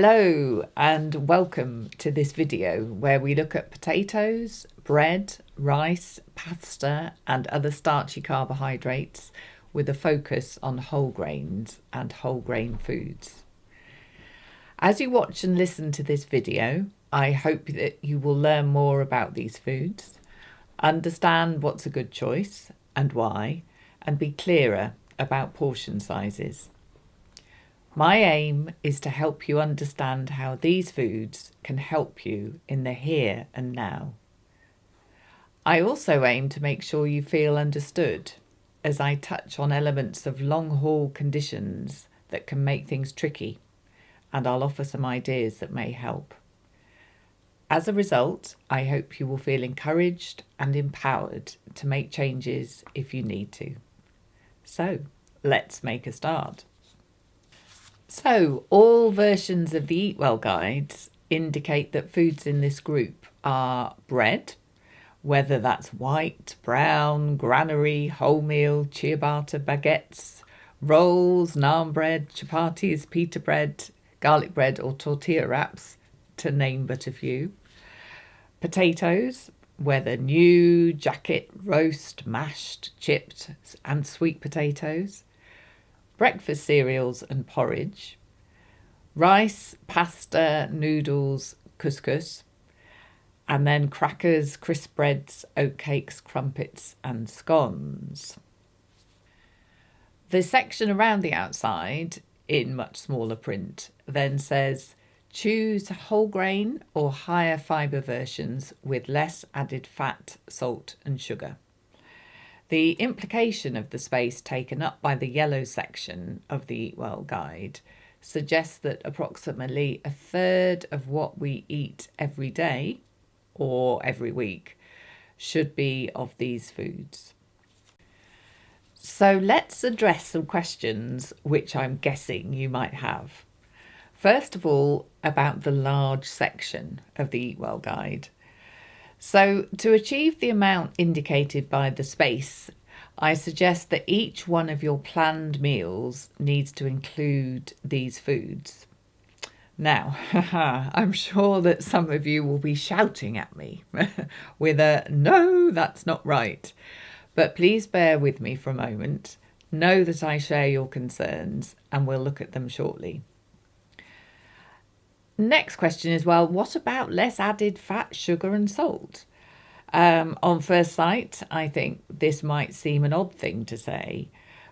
Hello and welcome to this video where we look at potatoes, bread, rice, pasta and other starchy carbohydrates with a focus on whole grains and whole grain foods. As you watch and listen to this video, I hope that you will learn more about these foods, understand what's a good choice and why, and be clearer about portion sizes. My aim is to help you understand how these foods can help you in the here and now. I also aim to make sure you feel understood as I touch on elements of long-haul conditions that can make things tricky, and I'll offer some ideas that may help. As a result, I hope you will feel encouraged and empowered to make changes if you need to. So, let's make a start. So, all versions of the Eat Well guides indicate that foods in this group are bread, whether that's white, brown, granary, wholemeal, ciabatta, baguettes, rolls, naan bread, chapatis, pita bread, garlic bread or tortilla wraps, to name but a few. Potatoes, whether new, jacket, roast, mashed, chipped and sweet potatoes. Breakfast cereals and porridge, rice, pasta, noodles, couscous, and then crackers, crisp breads, oatcakes, crumpets and scones. The section around the outside, in much smaller print, then says choose whole grain or higher fibre versions with less added fat, salt and sugar. The implication of the space taken up by the yellow section of the Eat Well guide suggests that approximately a third of what we eat every day or every week should be of these foods. So let's address some questions which I'm guessing you might have. First of all, about the large section of the Eat Well guide. So to achieve the amount indicated by the space, I suggest that each one of your planned meals needs to include these foods. Now, I'm sure that some of you will be shouting at me with a no, that's not right. But please bear with me for a moment. Know that I share your concerns and we'll look at them shortly. Next question is, well, what about less added fat, sugar and salt? On first sight, I think this might seem an odd thing to say,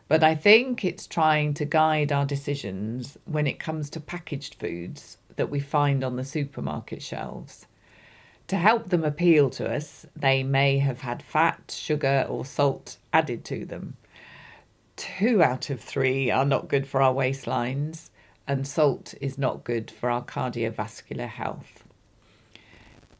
but I think it's trying to guide our decisions when it comes to packaged foods that we find on the supermarket shelves. To help them appeal to us, they may have had fat, sugar or salt added to them. 2 out of 3 are not good for our waistlines, and salt is not good for our cardiovascular health.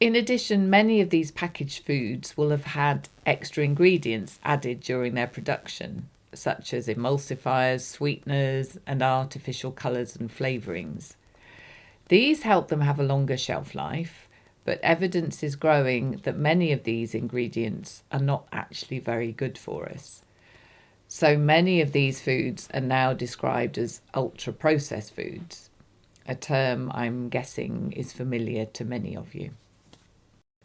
In addition, many of these packaged foods will have had extra ingredients added during their production, such as emulsifiers, sweeteners, and artificial colours and flavourings. These help them have a longer shelf life, but evidence is growing that many of these ingredients are not actually very good for us. So many of these foods are now described as ultra-processed foods, a term I'm guessing is familiar to many of you.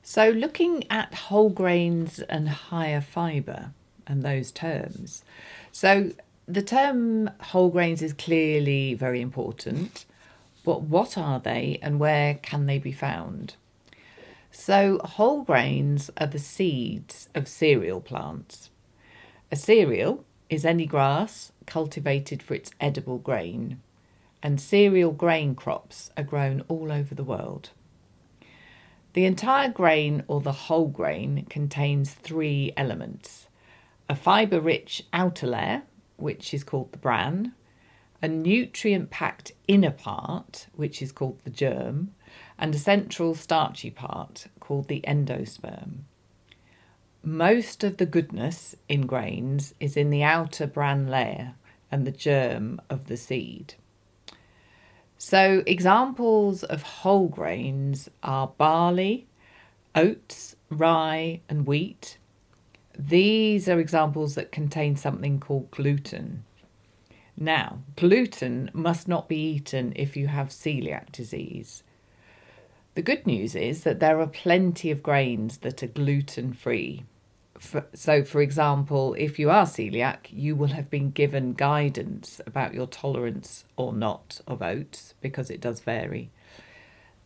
So looking at whole grains and higher fibre and those terms. So the term whole grains is clearly very important, but what are they and where can they be found? So whole grains are the seeds of cereal plants. A cereal is any grass cultivated for its edible grain, and cereal grain crops are grown all over the world. The entire grain or the whole grain contains 3 elements: a fibre-rich outer layer, which is called the bran, a nutrient-packed inner part, which is called the germ, and a central starchy part called the endosperm. Most of the goodness in grains is in the outer bran layer and the germ of the seed. So examples of whole grains are barley, oats, rye and wheat. These are examples that contain something called gluten. Now, gluten must not be eaten if you have celiac disease. The good news is that there are plenty of grains that are gluten-free. So, for example, if you are celiac, you will have been given guidance about your tolerance or not of oats, because it does vary.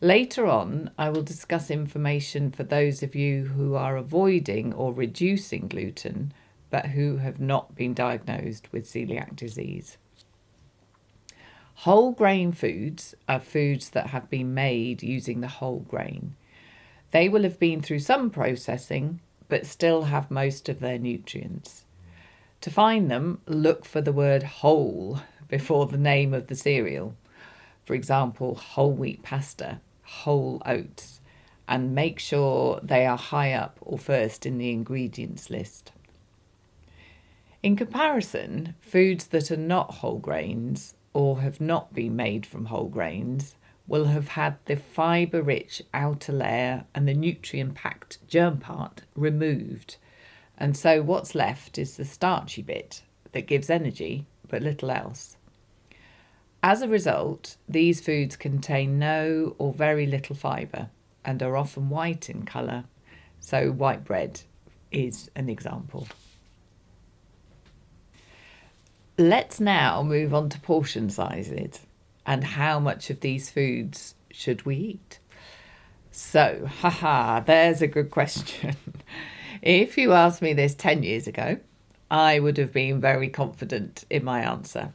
Later on, I will discuss information for those of you who are avoiding or reducing gluten, but who have not been diagnosed with celiac disease. Whole grain foods are foods that have been made using the whole grain. They will have been through some processing, but still have most of their nutrients. To find them, look for the word whole before the name of the cereal. For example, whole wheat pasta, whole oats, and make sure they are high up or first in the ingredients list. In comparison, foods that are not whole grains or have not been made from whole grains will have had the fibre-rich outer layer and the nutrient-packed germ part removed. And so what's left is the starchy bit that gives energy, but little else. As a result, these foods contain no or very little fibre and are often white in colour. So white bread is an example. Let's now move on to portion sizes and how much of these foods should we eat? So, there's a good question. If you asked me this 10 years ago, I would have been very confident in my answer.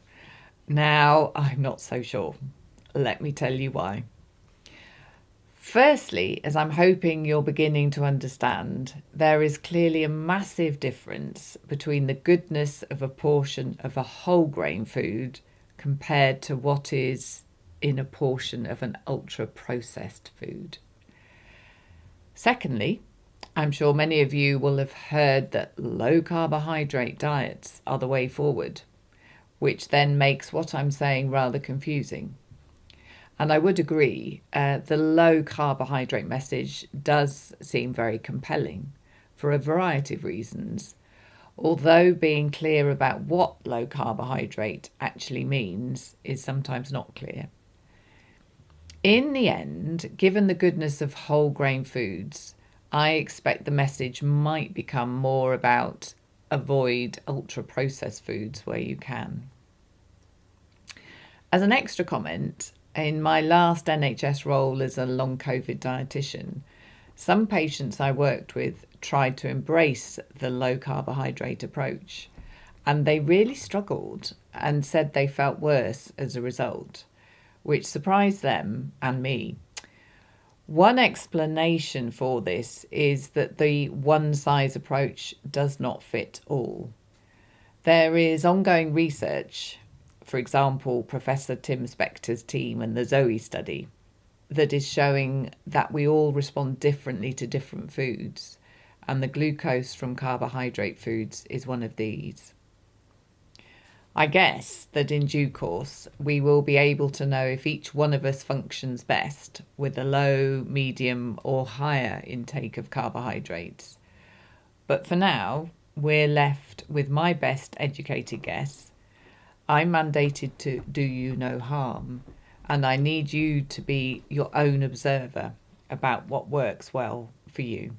Now, I'm not so sure. Let me tell you why. Firstly, as I'm hoping you're beginning to understand, there is clearly a massive difference between the goodness of a portion of a whole grain food compared to what is in a portion of an ultra-processed food. Secondly, I'm sure many of you will have heard that low carbohydrate diets are the way forward, which then makes what I'm saying rather confusing. And I would agree, the low carbohydrate message does seem very compelling for a variety of reasons, although being clear about what low carbohydrate actually means is sometimes not clear. In the end, given the goodness of whole grain foods, I expect the message might become more about avoid ultra-processed foods where you can. As an extra comment, in my last NHS role as a long COVID dietitian, some patients I worked with tried to embrace the low carbohydrate approach, and they really struggled and said they felt worse as a result, which surprised them and me. One explanation for this is that the one-size approach does not fit all. There is ongoing research, for example, Professor Tim Spector's team and the Zoe study, that is showing that we all respond differently to different foods, and the glucose from carbohydrate foods is one of these. I guess that in due course, we will be able to know if each one of us functions best with a low, medium, or higher intake of carbohydrates. But for now, we're left with my best educated guess. I'm mandated to do you no harm, and I need you to be your own observer about what works well for you.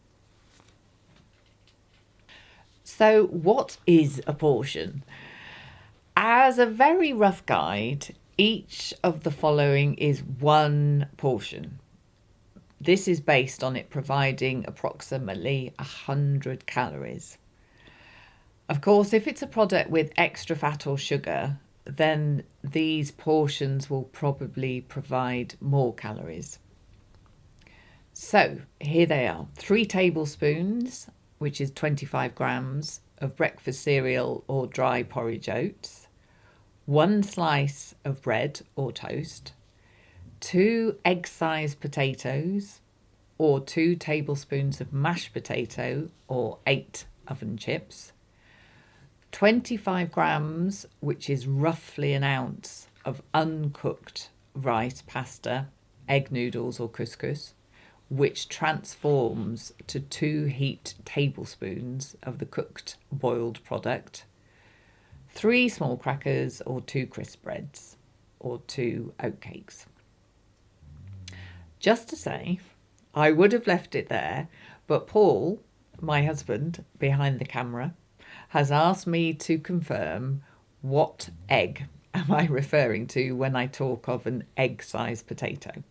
So, what is a portion? As a very rough guide, each of the following is one portion. This is based on it providing approximately 100 calories. Of course, if it's a product with extra fat or sugar, then these portions will probably provide more calories. So here they are: 3 tablespoons, which is 25 grams, of breakfast cereal or dry porridge oats, 1 slice of bread or toast, 2 egg-sized potatoes, or 2 tablespoons of mashed potato or 8 oven chips, 25 grams, which is roughly an ounce, of uncooked rice, pasta, egg noodles or couscous, which transforms to 2 heaped tablespoons of the cooked boiled product, 3 small crackers or 2 crisp breads or 2 oatcakes. Just to say, I would have left it there, but Paul, my husband behind the camera, has asked me to confirm what egg am I referring to when I talk of an egg-sized potato,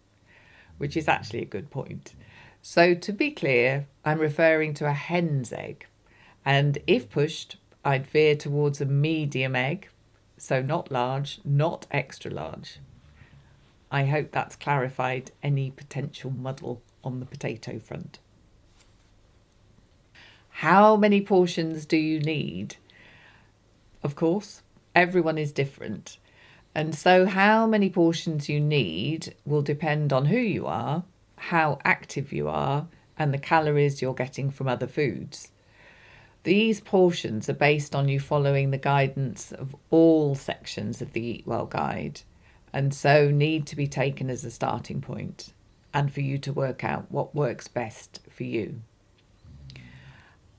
which is actually a good point. So to be clear, I'm referring to a hen's egg, and if pushed, I'd veer towards a medium egg, so not large, not extra large. I hope that's clarified any potential muddle on the potato front. How many portions do you need? Of course, everyone is different. And so how many portions you need will depend on who you are, how active you are, and the calories you're getting from other foods. These portions are based on you following the guidance of all sections of the Eat Well guide, and so need to be taken as a starting point and for you to work out what works best for you.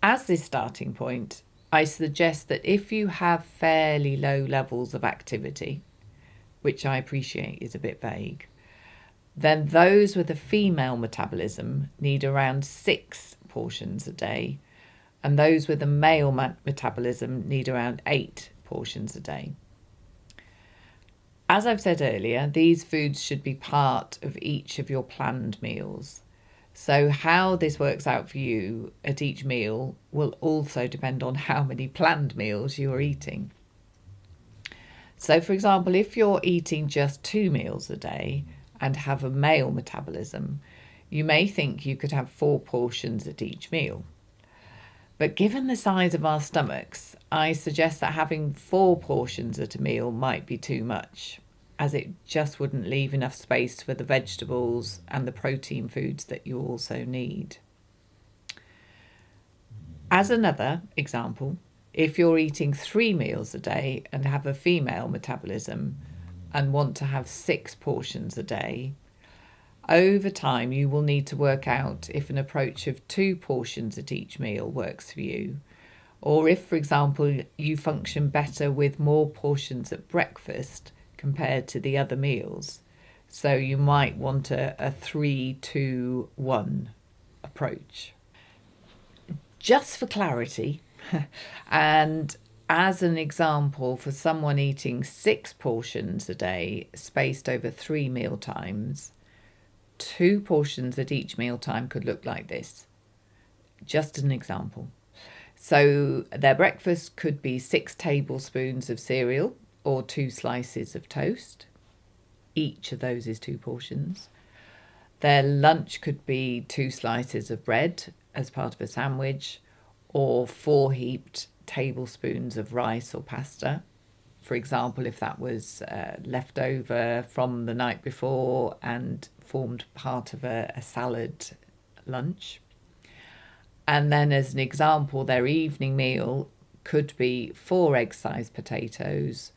As this starting point, I suggest that if you have fairly low levels of activity, which I appreciate is a bit vague, then those with a female metabolism need around 6 portions a day, and those with a male metabolism need around 8 portions a day. As I've said earlier, these foods should be part of each of your planned meals. So how this works out for you at each meal will also depend on how many planned meals you are eating. So for example, if you're eating just 2 meals a day and have a male metabolism, you may think you could have 4 portions at each meal. But given the size of our stomachs, I suggest that having 4 portions at a meal might be too much, as it just wouldn't leave enough space for the vegetables and the protein foods that you also need. As another example, if you're eating 3 meals a day and have a female metabolism and want to have 6 portions a day, over time you will need to work out if an approach of 2 portions at each meal works for you, or if, for example, you function better with more portions at breakfast compared to the other meals. So you might want a 3-2-1 approach. Just for clarity, and as an example for someone eating 6 portions a day spaced over 3 meal times, 2 portions at each mealtime could look like this. Just an example. So their breakfast could be 6 tablespoons of cereal or 2 slices of toast. Each of those is 2 portions. Their lunch could be 2 slices of bread as part of a sandwich, or 4 heaped tablespoons of rice or pasta. For example, if that was left over from the night before and formed part of a salad lunch. And then as an example, their evening meal could be 4 egg-sized potatoes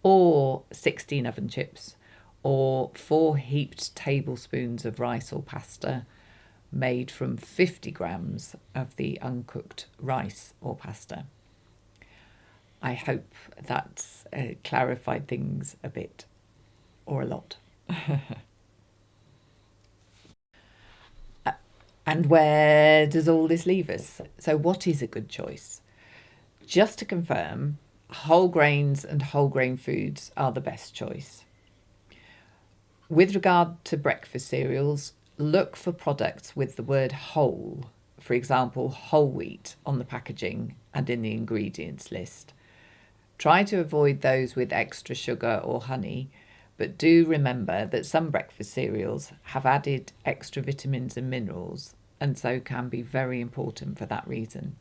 or 16 oven chips or 4 heaped tablespoons of rice or pasta made from 50 grams of the uncooked rice or pasta. I hope that's clarified things a bit, or a lot. And where does all this leave us? So what is a good choice? Just to confirm, whole grains and whole grain foods are the best choice. With regard to breakfast cereals, look for products with the word whole, for example, whole wheat on the packaging and in the ingredients list. Try to avoid those with extra sugar or honey, but do remember that some breakfast cereals have added extra vitamins and minerals, and so can be very important for that reason.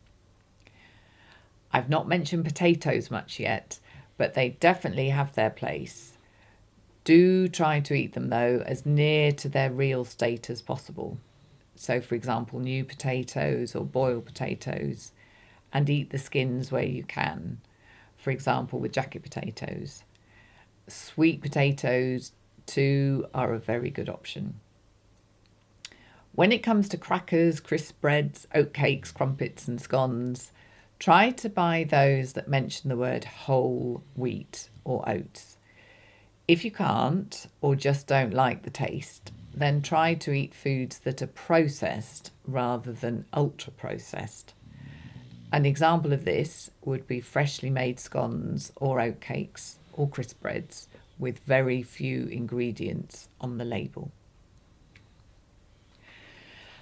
I've not mentioned potatoes much yet, but they definitely have their place. Do try to eat them, though, as near to their real state as possible. So, for example, new potatoes or boiled potatoes, and eat the skins where you can. For example, with jacket potatoes. Sweet potatoes, too, are a very good option. When it comes to crackers, crisp breads, oatcakes, crumpets and scones, Try to buy those that mention the word whole wheat or oats. If you can't or just don't like the taste, then try to eat foods that are processed rather than ultra processed. An example of this would be freshly made scones or oatcakes or crisp breads with very few ingredients on the label.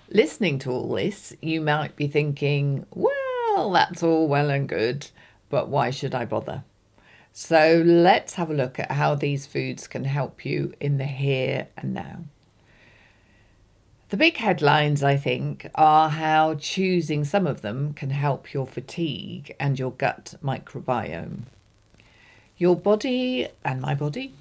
Listening to all this, you might be thinking, well, that's all well and good, but why should I bother? So let's have a look at how these foods can help you in the here and now. The big headlines, I think, are how choosing some of them can help your fatigue and your gut microbiome. Your body, and my body,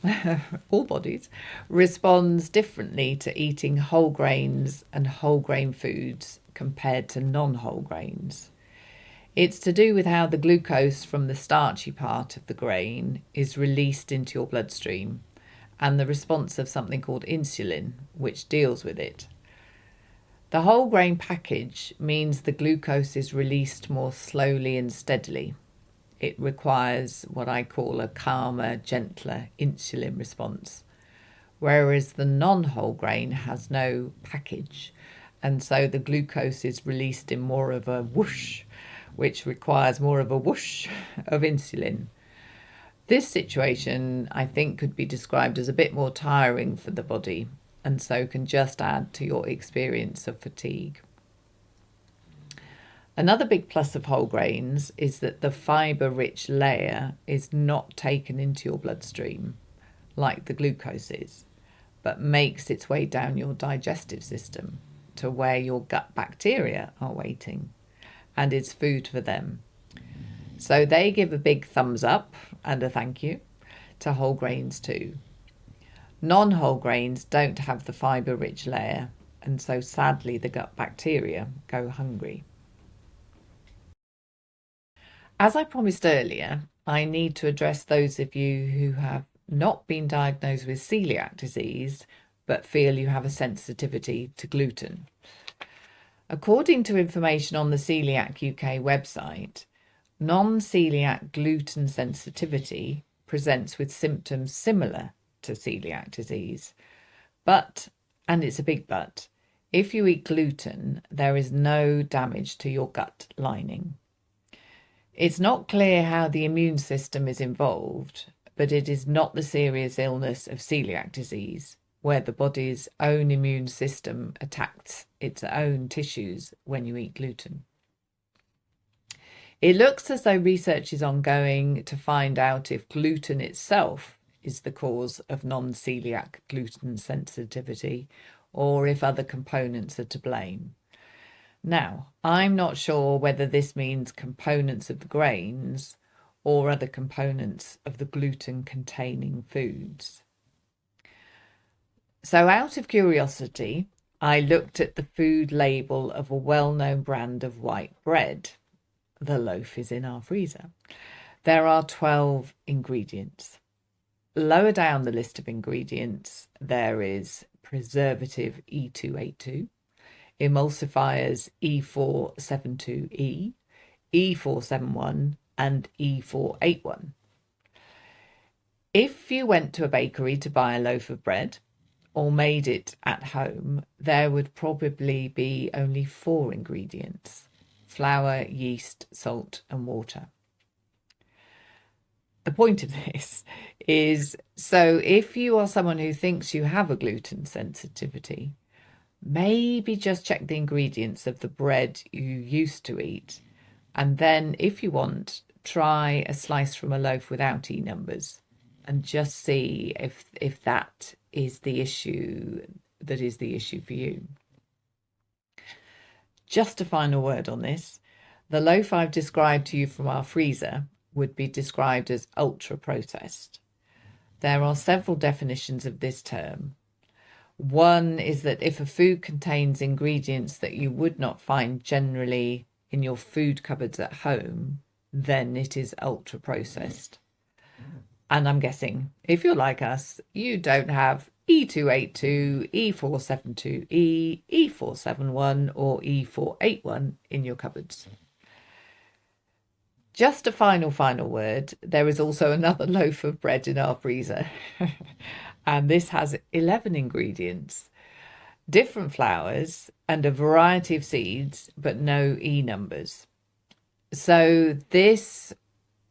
all bodies, responds differently to eating whole grains and whole grain foods compared to non-whole grains. It's to do with how the glucose from the starchy part of the grain is released into your bloodstream and the response of something called insulin, which deals with it. The whole grain package means the glucose is released more slowly and steadily. It requires what I call a calmer, gentler insulin response, whereas the non-whole grain has no package, and so the glucose is released in more of a whoosh, which requires more of a whoosh of insulin. This situation, I think, could be described as a bit more tiring for the body, and so can just add to your experience of fatigue. Another big plus of whole grains is that the fibre-rich layer is not taken into your bloodstream like the glucose is, but makes its way down your digestive system to where your gut bacteria are waiting, and is food for them. So they give a big thumbs up and a thank you to whole grains too. Non-whole grains don't have the fibre-rich layer, and so sadly the gut bacteria go hungry. As I promised earlier, I need to address those of you who have not been diagnosed with celiac disease, but feel you have a sensitivity to gluten. According to information on the Celiac UK website, non-celiac gluten sensitivity presents with symptoms similar to celiac disease. But, and it's a big but, if you eat gluten, there is no damage to your gut lining. It's not clear how the immune system is involved, but it is not the serious illness of celiac disease, where the body's own immune system attacks its own tissues when you eat gluten. It looks as though research is ongoing to find out if gluten itself is the cause of non-celiac gluten sensitivity, or if other components are to blame. Now, I'm not sure whether this means components of the grains or other components of the gluten-containing foods. So out of curiosity, I looked at the food label of a well-known brand of white bread. The loaf is in our freezer. There are 12 ingredients. Lower down the list of ingredients, there is preservative E282, emulsifiers E472E, E471, and E481. If you went to a bakery to buy a loaf of bread or made it at home, there would probably be only 4 ingredients: flour, yeast, salt, and water. The point of this is, so if you are someone who thinks you have a gluten sensitivity, maybe just check the ingredients of the bread you used to eat, and then if you want, try a slice from a loaf without E numbers and just see if that is the issue for you. Just a final word on this. The loaf I've described to you from our freezer would be described as ultra processed. There are several definitions of this term. One is that if a food contains ingredients that you would not find generally in your food cupboards at home, then it is ultra processed. And I'm guessing, if you're like us, you don't have E282, E472E, E471 or E481 in your cupboards. Just a final word. There is also another loaf of bread in our freezer. And this has 11 ingredients, different flours, and a variety of seeds, but no E numbers. So this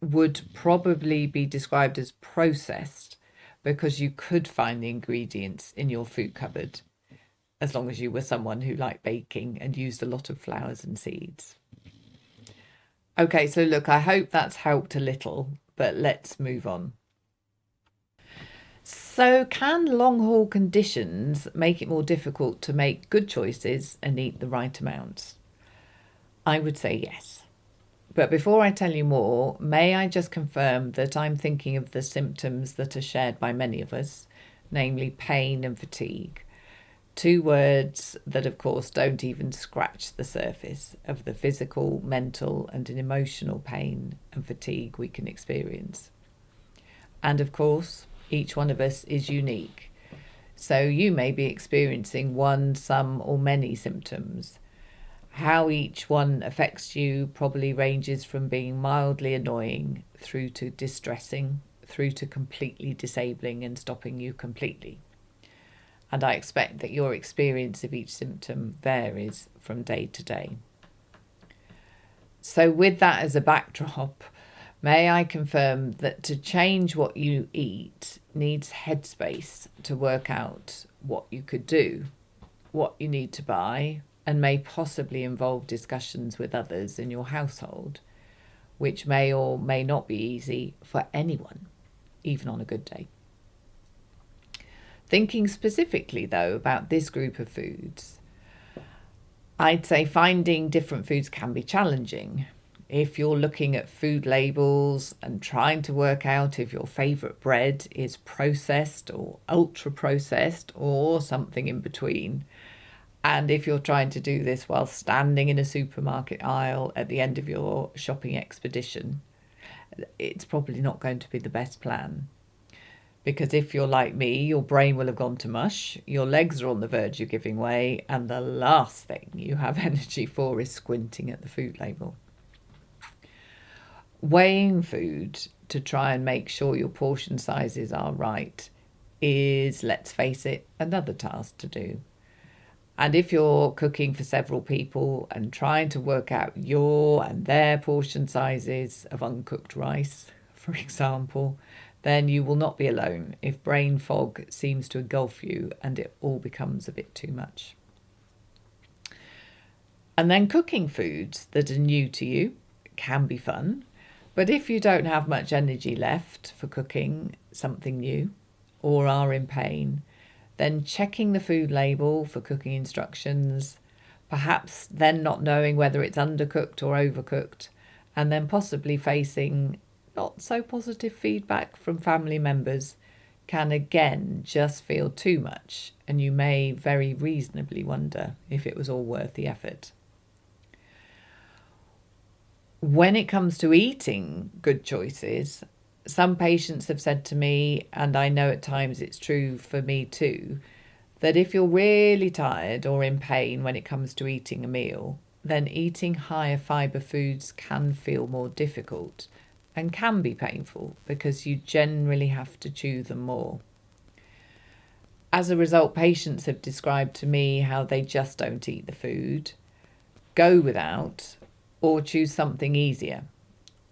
would probably be described as processed because you could find the ingredients in your food cupboard as long as you were someone who liked baking and used a lot of flours and seeds. Okay, so look, I hope that's helped a little, but let's move on. So, can long haul conditions make it more difficult to make good choices and eat the right amounts? I would say yes. But before I tell you more, may I just confirm that I'm thinking of the symptoms that are shared by many of us, namely pain and fatigue. Two words that, of course, don't even scratch the surface of the physical, mental, and emotional pain and fatigue we can experience. And of course, each one of us is unique. So you may be experiencing one, some, or many symptoms. How each one affects you probably ranges from being mildly annoying through to distressing, through to completely disabling and stopping you completely. And I expect that your experience of each symptom varies from day to day. So with that as a backdrop, may I confirm that to change what you eat needs headspace to work out what you could do, what you need to buy, and may possibly involve discussions with others in your household, which may or may not be easy for anyone, even on a good day. Thinking specifically, though, about this group of foods, I'd say finding different foods can be challenging. If you're looking at food labels and trying to work out if your favourite bread is processed or ultra processed or something in between, and if you're trying to do this while standing in a supermarket aisle at the end of your shopping expedition, it's probably not going to be the best plan. Because if you're like me, your brain will have gone to mush, your legs are on the verge of giving way, and the last thing you have energy for is squinting at the food label. Weighing food to try and make sure your portion sizes are right is, let's face it, another task to do. And if you're cooking for several people and trying to work out your and their portion sizes of uncooked rice, for example, then you will not be alone if brain fog seems to engulf you and it all becomes a bit too much. And then cooking foods that are new to you can be fun, but if you don't have much energy left for cooking something new or are in pain, then checking the food label for cooking instructions, perhaps then not knowing whether it's undercooked or overcooked, and then possibly facing not so positive feedback from family members can again just feel too much, and you may very reasonably wonder if it was all worth the effort. When it comes to eating good choices, some patients have said to me, and I know at times it's true for me too, that if you're really tired or in pain when it comes to eating a meal, then eating higher fibre foods can feel more difficult and can be painful because you generally have to chew them more. As a result, patients have described to me how they just don't eat the food, go without, or choose something easier,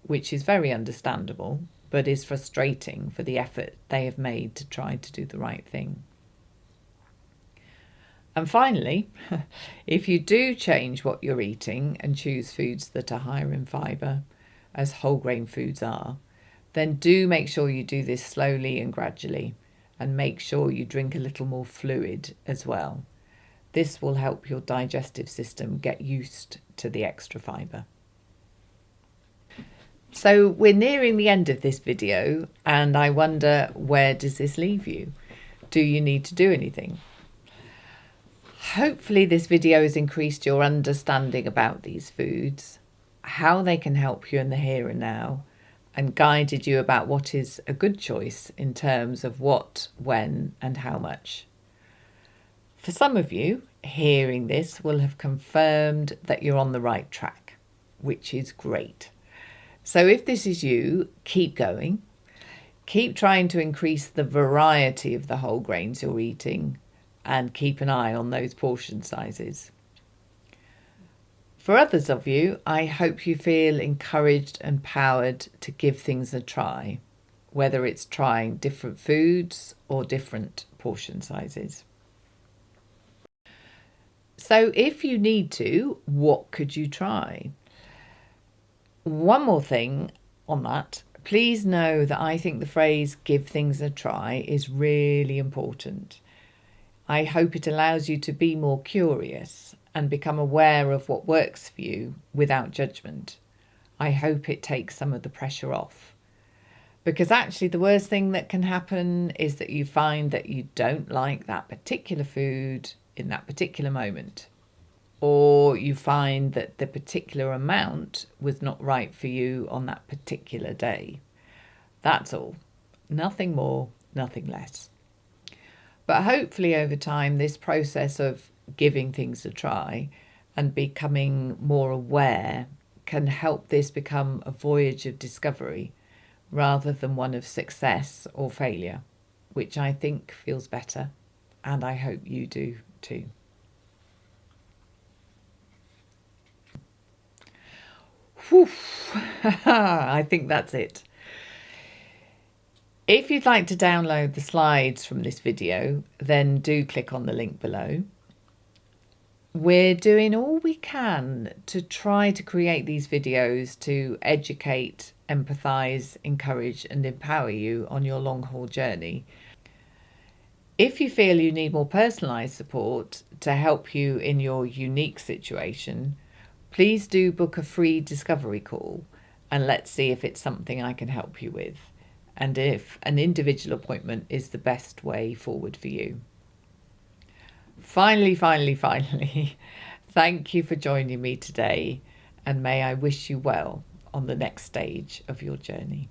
which is very understandable, but is frustrating for the effort they have made to try to do the right thing. And finally, if you do change what you're eating and choose foods that are higher in fibre, as whole grain foods are, then do make sure you do this slowly and gradually, and make sure you drink a little more fluid as well. This will help your digestive system get used to the extra fibre. So we're nearing the end of this video, and I wonder, where does this leave you? Do you need to do anything? Hopefully this video has increased your understanding about these foods, how they can help you in the here and now, and guided you about what is a good choice in terms of what, when, and how much. For some of you, hearing this will have confirmed that you're on the right track, which is great. So if this is you, keep going. Keep trying to increase the variety of the whole grains you're eating and keep an eye on those portion sizes. For others of you, I hope you feel encouraged and empowered to give things a try, whether it's trying different foods or different portion sizes. So if you need to, what could you try? One more thing on that. Please know that I think the phrase give things a try is really important. I hope it allows you to be more curious and become aware of what works for you without judgment. I hope it takes some of the pressure off. Because actually the worst thing that can happen is that you find that you don't like that particular food in that particular moment. Or you find that the particular amount was not right for you on that particular day. That's all. Nothing more, nothing less. But hopefully over time, this process of giving things a try and becoming more aware can help this become a voyage of discovery rather than one of success or failure, which I think feels better, and I hope you do too. Whew. I think that's it. If you'd like to download the slides from this video, then do click on the link below. We're doing all we can to try to create these videos to educate, empathise, encourage and empower you on your long haul journey. If you feel you need more personalised support to help you in your unique situation, please do book a free discovery call and let's see if it's something I can help you with and if an individual appointment is the best way forward for you. Finally, thank you for joining me today and may I wish you well on the next stage of your journey.